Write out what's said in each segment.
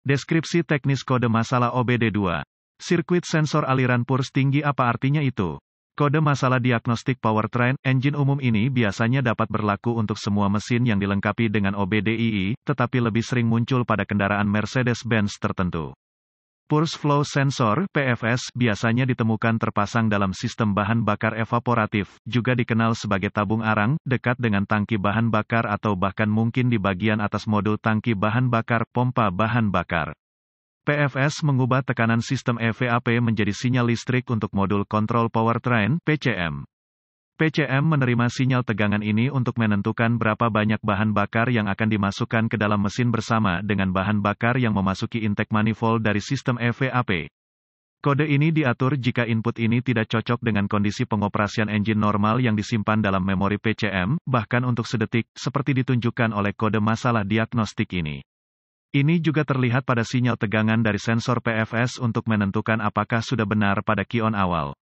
Deskripsi teknis kode masalah OBD2. Sirkuit sensor aliran purs tinggi apa artinya itu? Kode masalah diagnostik powertrain engine umum ini biasanya dapat berlaku untuk semua mesin yang dilengkapi dengan OBD-II, tetapi lebih sering muncul pada kendaraan Mercedes-Benz tertentu. Purse Flow Sensor (PFS) biasanya ditemukan terpasang dalam sistem bahan bakar evaporatif, juga dikenal sebagai tabung arang, dekat dengan tangki bahan bakar atau bahkan mungkin di bagian atas modul tangki bahan bakar, pompa bahan bakar. PFS mengubah tekanan sistem EVAP menjadi sinyal listrik untuk modul kontrol powertrain (PCM). PCM menerima sinyal tegangan ini untuk menentukan berapa banyak bahan bakar yang akan dimasukkan ke dalam mesin bersama dengan bahan bakar yang memasuki intake manifold dari sistem EVAP. Kode ini diatur jika input ini tidak cocok dengan kondisi pengoperasian engine normal yang disimpan dalam memori PCM, bahkan untuk sedetik, seperti ditunjukkan oleh kode masalah diagnostik ini. Ini juga terlihat pada sinyal tegangan dari sensor PFS untuk menentukan apakah sudah benar pada kion awal.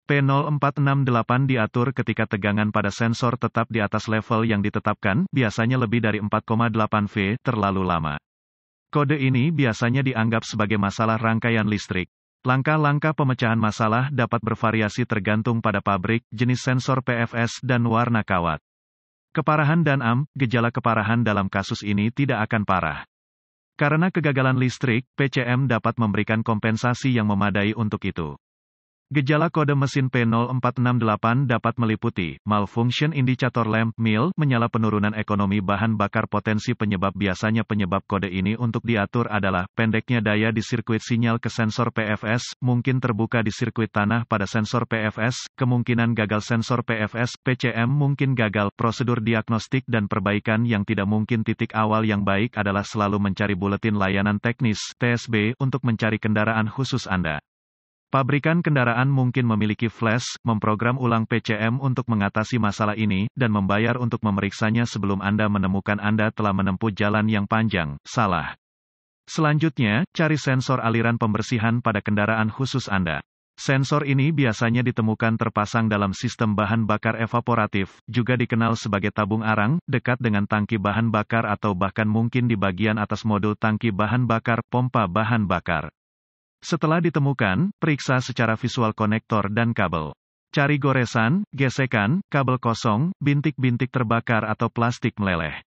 P0468 diatur ketika tegangan pada sensor tetap di atas level yang ditetapkan, biasanya lebih dari 4,8 V, terlalu lama. Kode ini biasanya dianggap sebagai masalah rangkaian listrik. Langkah-langkah pemecahan masalah dapat bervariasi tergantung pada pabrik, jenis sensor PFS, dan warna kawat. Keparahan dan gejala keparahan dalam kasus ini tidak akan parah. Karena kegagalan listrik, PCM dapat memberikan kompensasi yang memadai untuk itu. Gejala kode mesin P0468 dapat meliputi, malfunction indicator lamp, MIL, menyala penurunan ekonomi bahan bakar potensi penyebab biasanya penyebab kode ini untuk diatur adalah, pendeknya daya di sirkuit sinyal ke sensor PFS, mungkin terbuka di sirkuit tanah pada sensor PFS, kemungkinan gagal sensor PFS, PCM mungkin gagal, prosedur diagnostik dan perbaikan yang tidak mungkin. Titik awal yang baik adalah selalu mencari buletin layanan teknis, TSB, untuk mencari kendaraan khusus Anda. Pabrikan kendaraan mungkin memiliki flash, memprogram ulang PCM untuk mengatasi masalah ini, dan membayar untuk memeriksanya sebelum Anda menemukan Anda telah menempuh jalan yang panjang, salah. Selanjutnya, cari sensor aliran pembersihan pada kendaraan khusus Anda. Sensor ini biasanya ditemukan terpasang dalam sistem bahan bakar evaporatif, juga dikenal sebagai tabung arang, dekat dengan tangki bahan bakar atau bahkan mungkin di bagian atas modul tangki bahan bakar, pompa bahan bakar. Setelah ditemukan, periksa secara visual konektor dan kabel. Cari goresan, gesekan, kabel kosong, bintik-bintik terbakar atau plastik meleleh.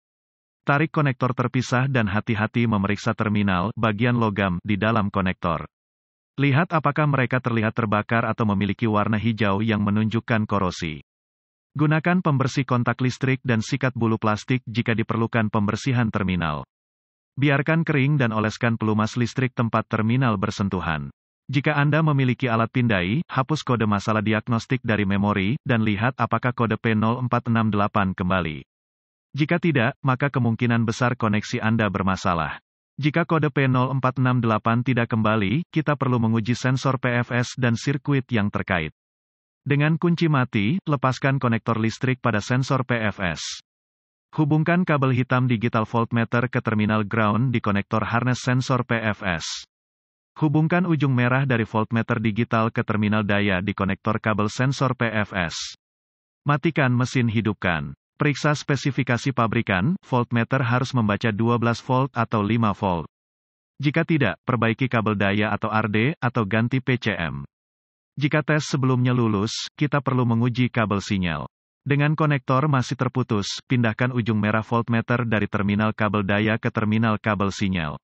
Tarik konektor terpisah dan hati-hati memeriksa terminal, bagian logam, di dalam konektor. Lihat apakah mereka terlihat terbakar atau memiliki warna hijau yang menunjukkan korosi. Gunakan pembersih kontak listrik dan sikat bulu plastik jika diperlukan pembersihan terminal. Biarkan kering dan oleskan pelumas listrik tempat terminal bersentuhan. Jika Anda memiliki alat pindai, hapus kode masalah diagnostik dari memori, dan lihat apakah kode P0468 kembali. Jika tidak, maka kemungkinan besar koneksi Anda bermasalah. Jika kode P0468 tidak kembali, kita perlu menguji sensor PFS dan sirkuit yang terkait. Dengan kunci mati, lepaskan konektor listrik pada sensor PFS. Hubungkan kabel hitam digital voltmeter ke terminal ground di konektor harness sensor PFS. Hubungkan ujung merah dari voltmeter digital ke terminal daya di konektor kabel sensor PFS. Matikan mesin, hidupkan. Periksa spesifikasi pabrikan, voltmeter harus membaca 12 volt atau 5 volt. Jika tidak, perbaiki kabel daya atau RD, atau ganti PCM. Jika tes sebelumnya lulus, kita perlu menguji kabel sinyal. Dengan konektor masih terputus, pindahkan ujung merah voltmeter dari terminal kabel daya ke terminal kabel sinyal.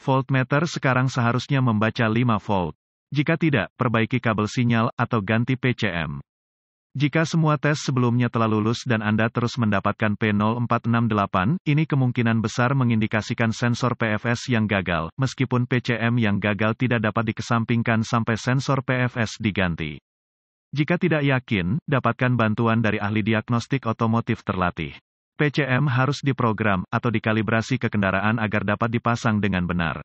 Voltmeter sekarang seharusnya membaca 5 volt. Jika tidak, perbaiki kabel sinyal, atau ganti PCM. Jika semua tes sebelumnya telah lulus dan Anda terus mendapatkan P0468, ini kemungkinan besar mengindikasikan sensor PFS yang gagal, meskipun PCM yang gagal tidak dapat dikesampingkan sampai sensor PFS diganti. Jika tidak yakin, dapatkan bantuan dari ahli diagnostik otomotif terlatih. PCM harus diprogram atau dikalibrasi ke kendaraan agar dapat dipasang dengan benar.